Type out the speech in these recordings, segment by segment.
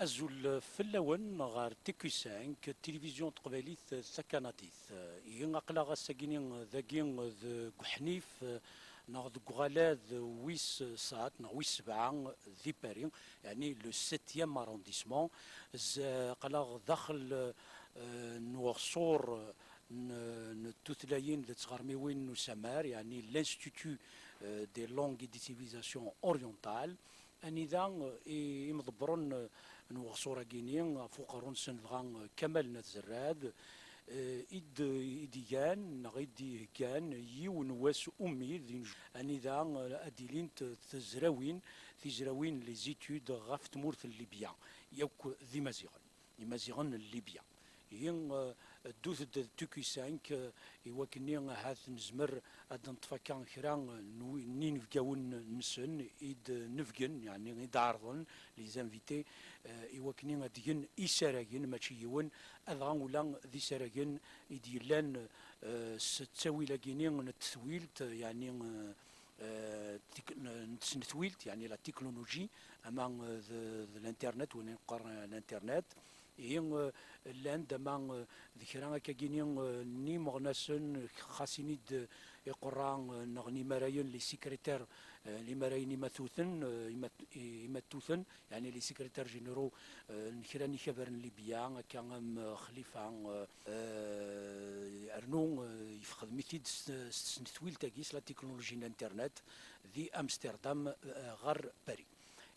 أزول فلاون غار تيكي سانك تلفزيون تقباليت سكناتيث ينقلا غاساكيني ذاكين ذ حنيف ناخذ غالاذ ويس ساعات ويس سبعة ذي بارين يعني لو سيتيام ارونديسمون قلا داخل نوغصور نتوثلاين لتغرميوين نسمار يعني لانستيتو دي لونغ دي سيفيزاسيون اورينتال انذا يمضبرون نوغصورا كينيا فوقرون سنغان كمال نتزراد إديان نغيدي كان يون واس أمي أنذا أديلين تزراوين لي زيتود غاف تمورث الليبيا يوك ذي مازيغن الليبيا ين دوث توكي سانك يوكني هذا نزمر أدن تفكان خيران نين فكاون نسن إد نفجن يعني إد عرضن لي زانفيتي يوكني أدين إسراجن ماشي يون أذغان ولا ذي سراجن إديلان ستسوي لكيني نتثويلت يعني نتثويلت يعني لا تكنولوجي أمام الانترنت ونقر الانترنت ين عندما ذكرنا كجيني ني مغناسن خاسينيد يقران نغني مراين لي سيكريتير لي مراين يماتوثن يعني لي سيكريتير جينيرو نكراني خبر ليبيا كان خليفه ارنو يفخذ ميثيد سنتويل تاكيس لا تكنولوجي الانترنت ذي امستردام غير باريس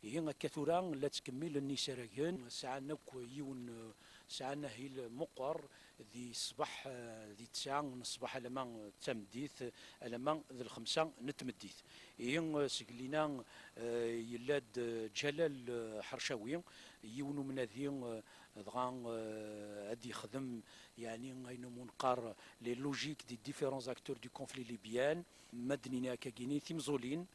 هي كثورا لا تكمل النساء ساعنا يون ساعنا هي المقر ذي صباح ذي تسعة الصباح لما تمديث لما ذي الخمسة نتمديث هي سقلينا يلاد جلال حرشاوي يونو من ذي دغان هادي خدم يعني غاين منقار لي لوجيك دي ديفيرونس اكتور دو كونفلي ليبيان مدنينا كاكيني ثيمزولين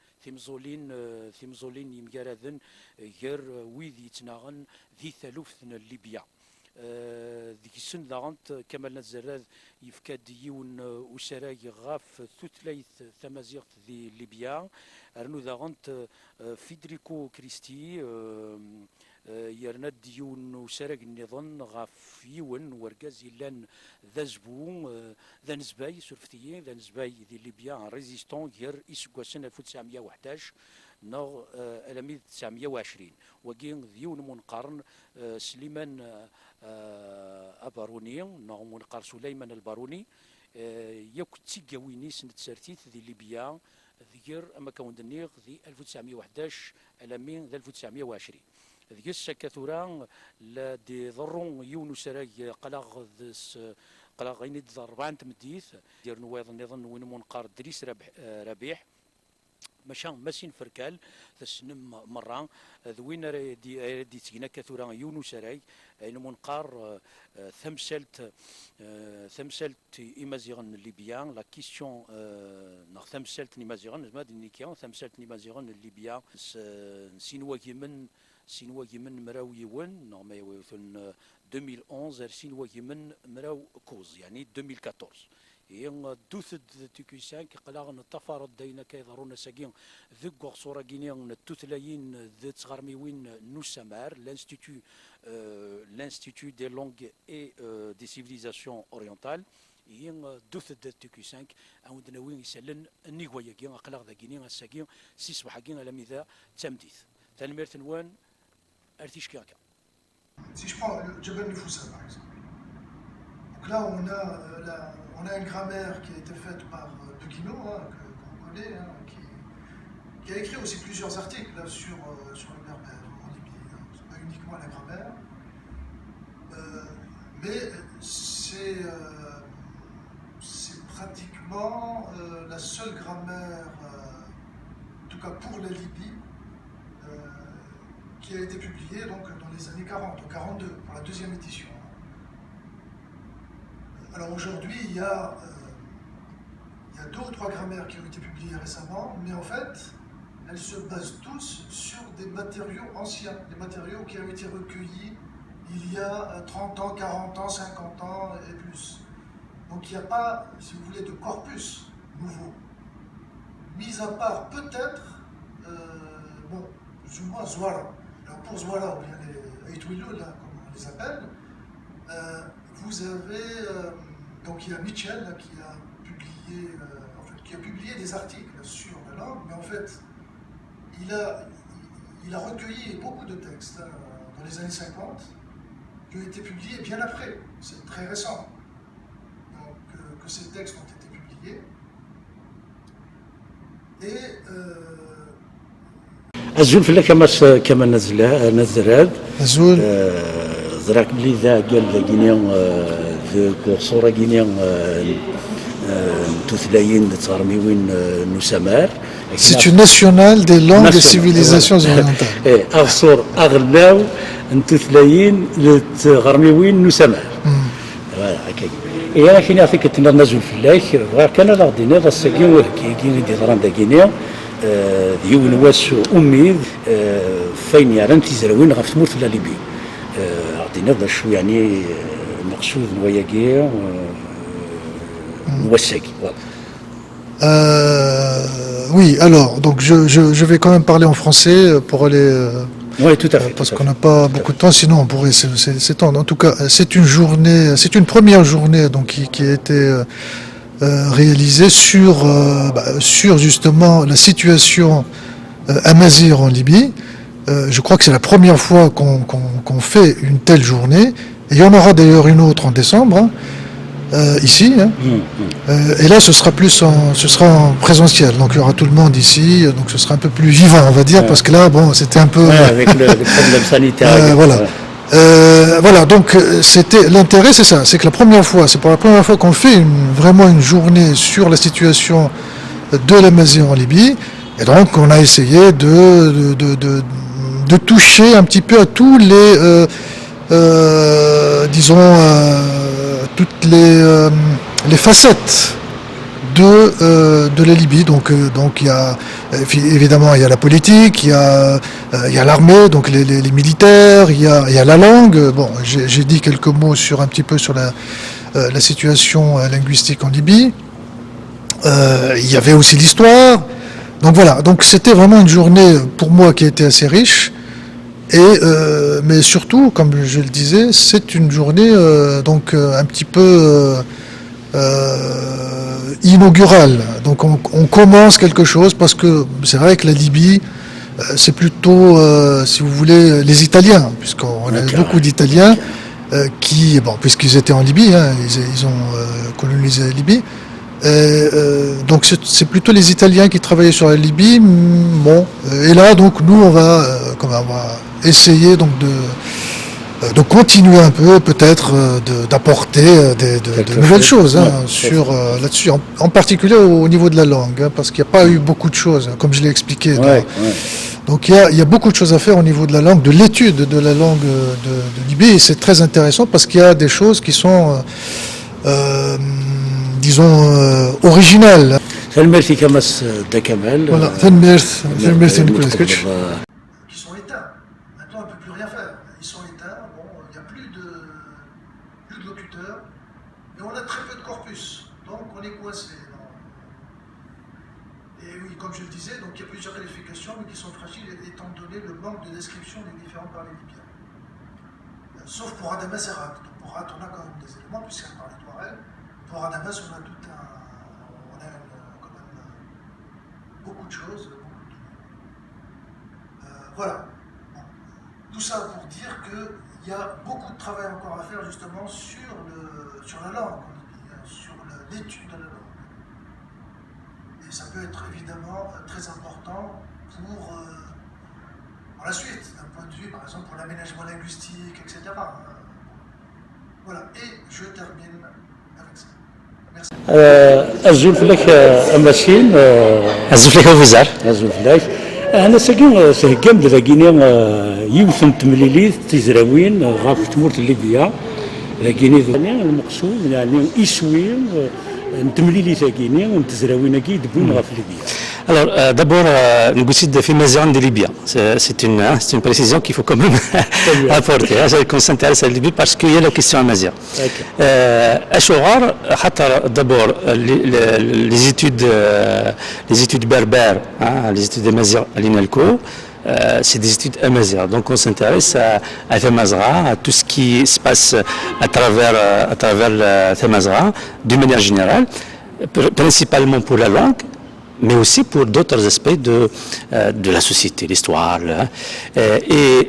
يمكارذن غير ويذ يتناغن ذي ثالوث ليبيا ذيك السن داغنت كمال الزراذ يفكاد يون وسراي غاف ثلاث ثمازيغ ذي ليبيا ارنو داغنت فيدريكو كريستي يرند يون وسراق النظام غاف يون ورقاز لان ذا زبون ذا نزباي سرفتيين ذا نزباي ذي ليبيا ريزيستون غير إسكواسن 1911 نغ ألميد 920 وكين ذيون منقرن سليمان أباروني نغ منقر سليمان الباروني يوك تيجاويني سنة سرتيث ذي ليبيا ذير أما كون دنيغ ذي 1911 ألمين ذي 1920 ذيك السكاثورا لا دي ضرون يونو سراي قلاغ غيني ضربان تمديث دير نوايض النظام وين منقار دريس ربيح ماشين فركال تسنم مرة ذوين دي تينا كثورا يونو سراي اين منقار ثمسلت إمازيغن ليبيان لا كيسيون ناخ ثمسلت نيمازيغن ما دينيكيان ثمسلت نيمازيغن ليبيا سينواجي من مراو يون نورما يوثن 2011 سينواجي من مراو كوز يعني 2014 ين دوث تيكوسان كقلاغ نتفارض دينا كيضرون ساكين ذق صورة كينيان نتوثلاين ذ تغرميوين نوسامار l'Institut des langues et des civilisations orientales ين دوث تيكوسان عاودنا وين يسلن النيغويا كين قلاغ ذا كينيان ساكين سيسبح كين على ميذا تمديث تنمير تنوان ارتيش كاكا. Si je prends le Djebel Nefoussa par exemple, donc là on a une grammaire qui a été faite par De Guinot, qu'on connaît, qui a écrit aussi plusieurs articles là, sur le berbère en Libye, c'est pas uniquement la grammaire, mais c'est pratiquement la seule grammaire, en tout cas pour la Libye, qui a été publié donc dans les années 40, en 42, pour la deuxième édition. Alors aujourd'hui, il y a deux ou trois grammaires qui ont été publiées récemment, mais en fait, elles se basent tous sur des matériaux anciens, des matériaux qui ont été recueillis il y a 30 ans, 40 ans, 50 ans et plus. Donc il n'y a pas, si vous voulez, de corpus nouveau. Mis à part peut-être, bon, plus ou moins Zouara. alors pour Zouala, ou bien les Aïtouilou, là, comme on les appelle, vous avez, donc il y a Mitchell là, qui a publié des articles sur la langue, mais en fait, il a recueilli beaucoup de textes dans les années 50 qui ont été publiés bien après, c'est très récent, donc, que ces textes ont été publiés. Et الزول في كما نزل Azul, زراك بلي ذا قال ذا كينيا ذوك صورة كينيا تثلاين تغرميوين نسمار c'est une nationale des langues des civilisations orientales. أغصور أغلاو تثلاين تغرميوين نسمار إيه لكن يعطيك تنزل في الله غير كان لا غدينا ذا الساكين وهكي دي ضران دا كينيا ديون واس أمي فين يران تيزراوين غف تموت لا ليبي عطينا ذا شو يعني مقصود وياكي وساكي Oui, alors, donc je vais quand même parler en français pour aller... Oui, tout à fait. Parce qu'on n'a pas beaucoup de temps, sinon on pourrait s'étendre. En tout cas, c'est une journée, c'est une première journée donc, qui a été réalisée sur justement la situation amazigh en Libye. Je crois que c'est la première fois qu'on fait une telle journée. Et il y en aura d'ailleurs une autre en décembre. Hein. Ici, hein. Et là ce sera en présentiel, donc il y aura tout le monde ici, donc ce sera un peu plus vivant on va dire, parce que là bon c'était un peu... avec le problème sanitaire. Voilà. Voilà, donc l'intérêt c'est ça, c'est que c'est pour la première fois qu'on fait vraiment une journée sur la situation de l'Amazigh en Libye, et donc on a essayé de toucher un petit peu à tous les, toutes les facettes de la Libye. Donc il y a évidemment il y a la politique, il y a l'armée, donc les militaires, il y a la langue. Bon, j'ai dit quelques mots un petit peu sur la situation linguistique en Libye. Il y avait aussi l'histoire. Donc voilà, donc c'était vraiment une journée pour moi qui a été assez riche. Mais surtout, comme je le disais, c'est une journée donc un petit peu inaugurale. Donc on commence quelque chose parce que c'est vrai que la Libye, c'est plutôt, si vous voulez, les Italiens, puisqu'on a beaucoup d'Italiens qui, bon, puisqu'ils étaient en Libye, hein, ils ont colonisé la Libye. Donc c'est plutôt les Italiens qui travaillaient sur la Libye. Bon, et là donc nous on va essayer donc de continuer un peu, peut-être d'apporter de nouvelles choses hein, là-dessus, en particulier au niveau de la langue, hein, parce qu'il n'y a pas eu beaucoup de choses, comme je l'ai expliqué. Donc il y a beaucoup de choses à faire au niveau de la langue, de l'étude de la langue de Libye, et c'est très intéressant parce qu'il y a des choses qui sont disons originales. Voilà, qui sont éteints. Maintenant, on ne peut plus rien faire. Ils sont éteints, bon, il n'y a plus de locuteurs, mais on a très peu de corpus, donc on est coincé. Et oui, comme je le disais, donc il y a plusieurs qualifications, mais qui sont fragiles étant donné le manque de description des différents parlers libyens. Sauf pour Adamas et Rak. Donc pour Rak, on a quand même des éléments, puisqu'elle parlait Touareg. Pour Adamas, on a quand même beaucoup de choses. Voilà. Bon. Tout ça pour dire qu'il y a beaucoup de travail encore à faire justement sur la langue, sur l'étude de la langue. Et ça peut être évidemment très important pour la suite, d'un point de vue par exemple pour l'aménagement linguistique, etc. Voilà, et je termine avec ça. Merci. الزول فلاك أماسين الزول فلاك وفزار الزول فلاك أنا ساكن سهكام لكينيا يوثم تمليليت تيزراوين غاف تمورت الليبيا لكيني المقصود يعني إسوين نتمليليت كينيا ونتزراوين كي دبوين غاف ليبيا Alors, d'abord, nous décidons de faire Maziran de Libye. C'est une précision qu'il faut quand même apporter. Qu'on s'intéresse à la Libye parce qu'il y a la question à Mazir. Ashourar, d'abord, les études berbères, les études de Mazir à l'INALCO, c'est des études à Mazir. Donc, on s'intéresse à Thamazra, à tout ce qui se passe à travers Thamazra, d'une manière générale, principalement pour la langue, mais aussi pour d'autres aspects de la société, l'histoire. Et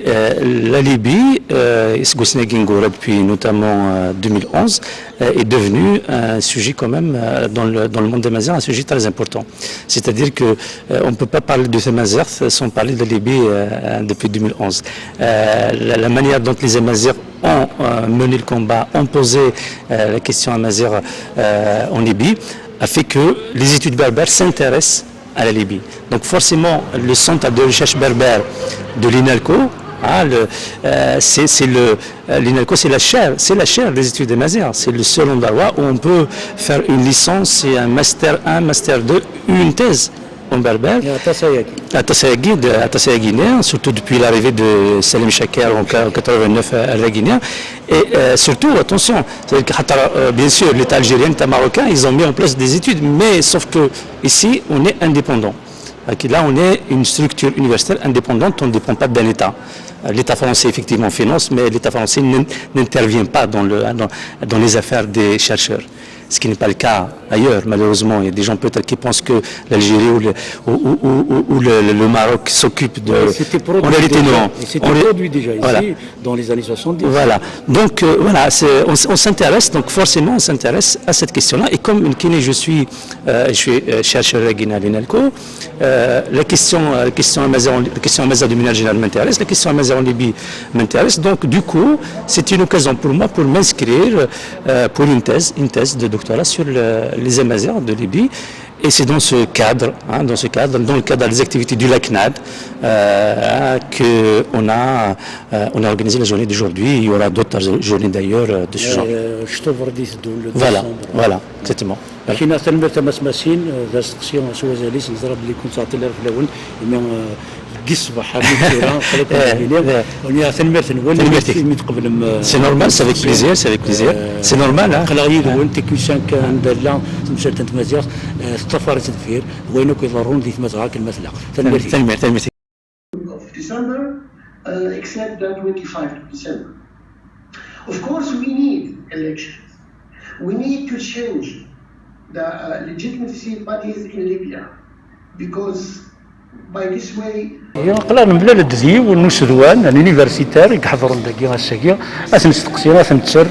la Libye, depuis notamment 2011, est devenue un sujet quand même, dans le monde des Mazars, un sujet très important. C'est-à-dire qu'on ne peut pas parler de ces Mazars sans parler de la Libye depuis 2011. La manière dont les Mazars ont mené le combat, ont posé la question à Mazars en Libye, a fait que les études berbères s'intéressent à la Libye. Donc forcément, le centre de recherche berbère de l'INALCO, l'INALCO c'est la chaire des études des Mazars. C'est le seul endroit où on peut faire une licence et un master 1, master 2, une thèse en berbère. À Tassaya guinéen, surtout depuis l'arrivée de Salim Chaker en 89 à la Guinée. Et surtout, attention, bien sûr, l'État algérien, l'État marocain, ils ont mis en place des études, mais sauf que ici, on est indépendant. Là, on est une structure universitaire indépendante, on ne dépend pas d'un État. L'État français, effectivement, finance, mais l'État français n'intervient pas dans les affaires des chercheurs. Ce qui n'est pas le cas ailleurs, malheureusement. Il y a des gens peut-être qui pensent que l'Algérie ou le Maroc s'occupent de... En réalité, non. C'était produit déjà ici, voilà, dans les années 70. Voilà. Donc, voilà, on s'intéresse, donc forcément, on s'intéresse à cette question-là. Et comme une kiné, je suis chercheur à l'INALCO, la question à Mazar de manière générale m'intéresse, la question à Mazar en Libye m'intéresse. Donc, du coup, c'est une occasion pour moi pour m'inscrire pour une thèse de doctorat sur les Mazars de Libye. Et c'est dans ce cadre, dans le cadre des activités du LACNAD, qu'on a organisé la journée d'aujourd'hui. Il y aura d'autres journées d'ailleurs de ce genre. Voilà, exactement. كاينه تنمر تماس ماسين ذا سقسيون سوا زاليس نضرب اللي كنت عطي لها في الاول قص بحر كثيره خليت الجميع ونيا تنمر تنول قبل سي نورمال سي افيك بليزير سي نورمال خلاغيد وانت كيسان كان دالا تمثل تنتمازيغ استفار تدفير وينو كيضرون ديت مزغا كالمثله تنمر of December except the 25th of December. Of course we need elections. We need to change the legitimacy bodies in Libya because by this way قلنا بلا الدزي والنسروان اليونيفرسيتير يحضرون داكي غاساكي اسنستقسي غاسنتسر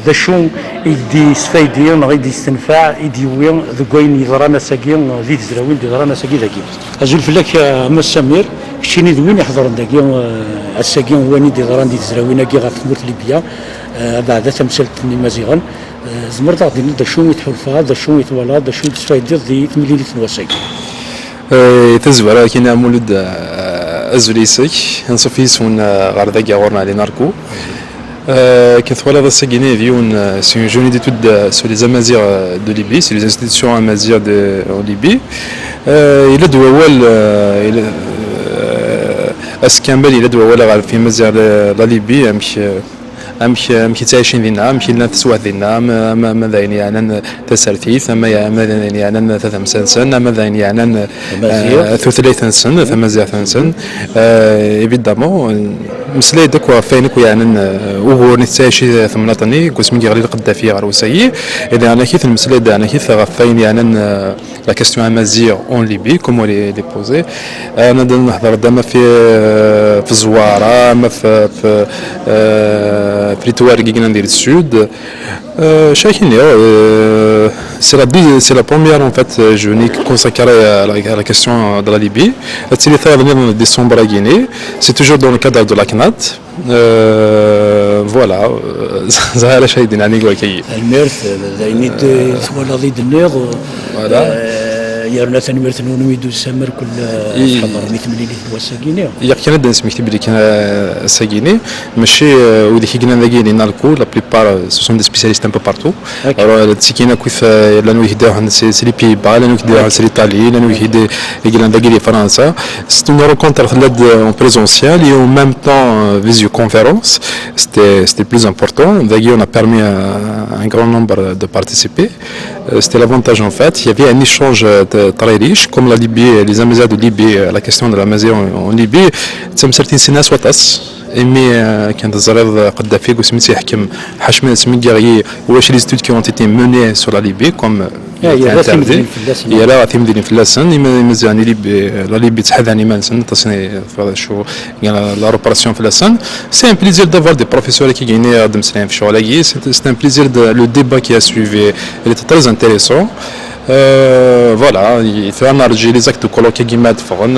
ذا شو يدي سفايدي غيدي يستنفع يدي وين ذكوين يضرانا ساكي ذي تزراوين يضرانا ساكي داكي ازول فلاك اما السمير كشيني ذوين يحضرون داكي الساكي هو ني يضران دي تزراوين كي غتموت ليبيا بعد تمثلت مزيغا زمرت غادي دا شو يتحلفها دا شو يتوالا دا شو تستفيد ذي تمليلي تنواساكي تزوار كاين مولود ازوليسك نصفي سون غارداكي غورنا على ناركو كثوالا ذا ساكيني فيون سي اون جورني ديتود سو لي زامازيغ دو ليبي سي لي انستيتيسيون امازيغ دو ليبي الى دوال اسكامبل الى دوال في مازيغ لا ليبي أمشي تعيشين ذينا أمشي لنا تسوى ذينا ما ذاين يعني تسرثيث ما ذاين يعني ثلاث سنة ما ذاين يعني ثلاث سنة ثم زيادة سنة إبدامو مسلي دكوا فينك يعني وهو نتعيشي ثم نطني قسم غير القدافي غير وسيء إذا أنا كيف المسلي ده أنا كيف غفين يعني لا كاستيون امازيغ اون ليبي كومو لي بوزي انا نحضر دابا في الزواره ما في التوارق كي ندير السود شايفين سي لا بروميير ان فات جوني كونساكري à la question de la Libye. C'est le 3 décembre à Guinée. C'est toujours dans le cadre de la CNAD. Voilà. Ça la شيء دينا نيغو كي. الميرث they need to swallow the nerve. Voilà. يرنا تنمرت نويدو سامر كل حضر مثمنين الوساقيني ياك كان دان سميت بلي كان ساكيني ماشي ودي كي قلنا ذاكيني نالكو لا بليبار سو سون دي سبيسياليست ان بو بارتو تسكينا كيف لانو يهداو سي لي بي با لانو يهداو سي ليطالي لانو يهدي قلنا ذاكيني فرنسا سيت اون رونكونتر خلاد اون بريزونسيال اي اون ميم طون فيزيو كونفيرونس c'était le plus important. D'ailleurs, on a permis à un grand nombre de participer. C'était l'avantage en fait. Il y avait un échange très riche, comme la Libye, les Amazias de Libye, la question de l'Amazigh en Libye. تم سرتين سنة وطاس. إمي كانت الزريض قدافي وسميتي يحكم حشمة سمي كاغي واش لي ستود كي اون تيتي موني سور لا ليبي كوم يا لا ثيم ديالي في اللسان مزيان ليبي لا ليبي تحداني مانسن تصني شو لا روبراسيون في اللسان سي ان بليزير دافوار دي بروفيسور كي غيني ادم سلام في شغلاكي سي ان بليزير لو ديبا كي ا سويفي اللي تري انتريسون فوالا في انرجي لي زاكت كولوكي كيما تفغن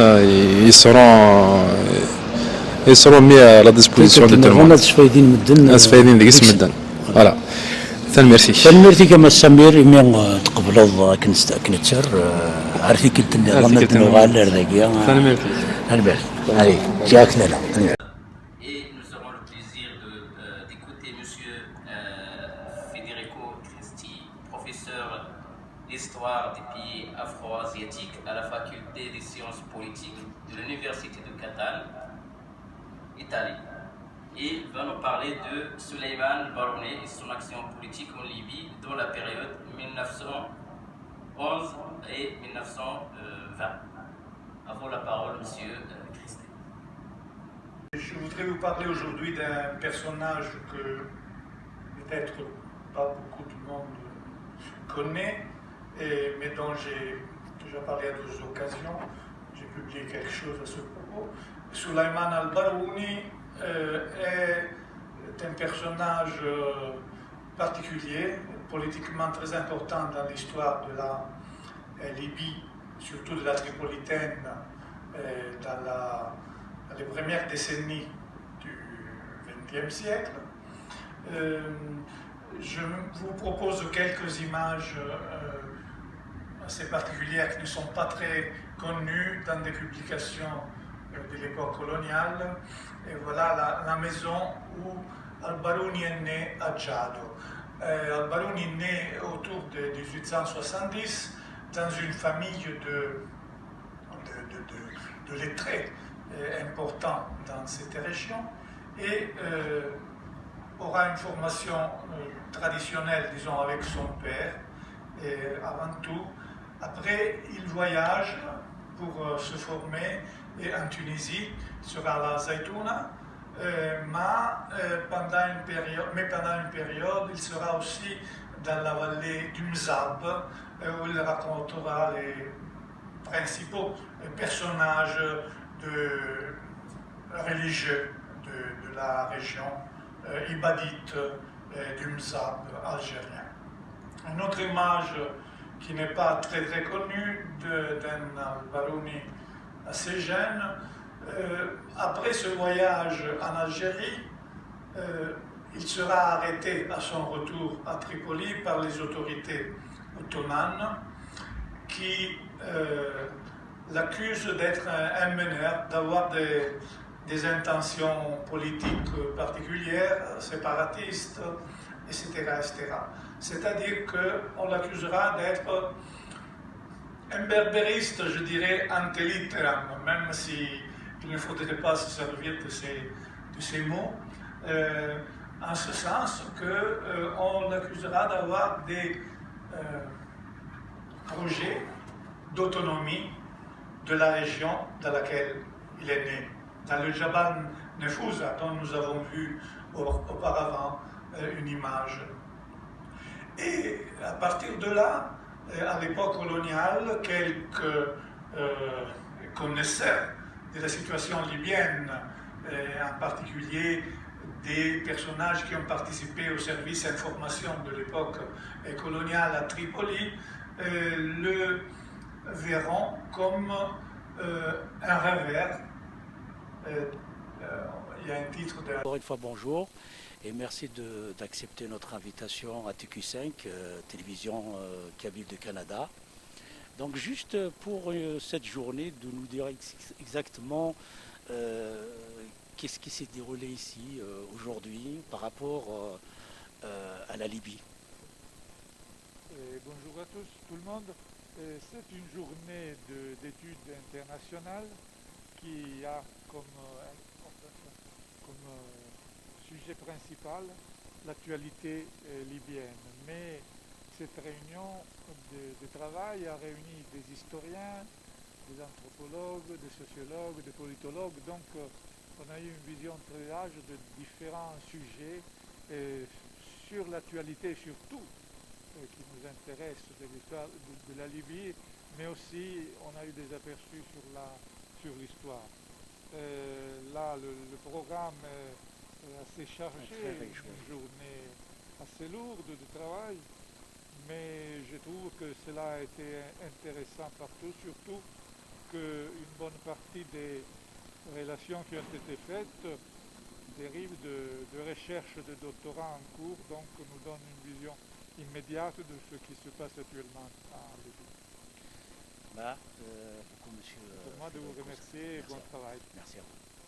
يصرون مي لا ديسبوزيسيون دو تورمون سفايدين مدن سفايدين ديك مدن فوالا ميرسي ميرسي كما سمير يمين تقبلوا كنتسر عرفتي كنت ظننت انه غالر ذاكيا ميرسي علي جاك لنا. Et nous aurons le plaisir d'écouter Monsieur Federico Cristi, professeur d'histoire des pays afro-asiatiques à la faculté des sciences politiques de l'Université de Catane, Italie. Et il va nous parler de Souleymane Barouni et son action politique en Libye dans la période 1911 et 1920. À vous la parole, Monsieur Christi. Je voudrais vous parler aujourd'hui d'un personnage que peut-être pas beaucoup de monde connaît, mais dont j'ai déjà parlé à deux occasions. J'ai publié quelque chose à ce propos. Souleymane al-Barouni est un personnage particulier, politiquement très important dans l'histoire de la Libye, surtout de la Tripolitaine, dans les premières décennies du XXe siècle. Je vous propose quelques images assez particulières qui ne sont pas très connues dans des publications de l'époque coloniale. Et voilà la maison où al-Barouni est né à Djado. Al-Barouni est né autour de 1870 dans une famille de lettrés importants dans cette région et aura une formation traditionnelle, disons, avec son père avant tout. Après, il voyage pour se former et en Tunisie, sera à la Zaytouna, mais pendant une période, il sera aussi dans la vallée du Mzab, où il racontera les principaux personnages religieux de la région ibadite du Mzab algérien. Une autre image qui n'est pas très très connue d'un al-Barouni assez jeune. Après ce voyage en Algérie, il sera arrêté à son retour à Tripoli par les autorités ottomanes qui l'accusent d'être un meneur, d'avoir des intentions politiques particulières, séparatistes, etc. etc. C'est-à-dire qu'on l'accusera d'être un berbériste, je dirais, antelitteram, même s'il ne faudrait pas se servir de ces mots, en ce sens qu'on l'accusera d'avoir des projets d'autonomie de la région dans laquelle il est né, dans le Jabal Nefouza, dont nous avons vu auparavant une image. Et à partir de là, à l'époque coloniale, quelques connaisseurs de la situation libyenne, en particulier des personnages qui ont participé au service information de l'époque coloniale à Tripoli, le verront comme un revers. Il y a un titre de... Encore une fois, bonjour. Et merci d'accepter notre invitation à TQ5, télévision câble de Canada. Donc juste pour cette journée, de nous dire exactement qu'est-ce qui s'est déroulé ici aujourd'hui par rapport à la Libye. Bonjour à tous, tout le monde. C'est une journée d'études internationales qui a comme sujet principal l'actualité libyenne. Mais cette réunion de travail a réuni des historiens, des anthropologues, des sociologues, des politologues. Donc on a eu une vision très large de différents sujets sur l'actualité surtout qui nous intéresse de l'histoire de la Libye, mais aussi on a eu des aperçus sur l'histoire. Là, le programme est assez chargé, une journée assez lourde de travail, mais je trouve que cela a été intéressant partout, surtout qu'une bonne partie des relations qui ont été faites dérivent de recherches de doctorats en cours, donc nous donne une vision immédiate de ce qui se passe actuellement en Libye. Beaucoup, monsieur. Pour moi de vous remercier et bon travail. Merci à vous.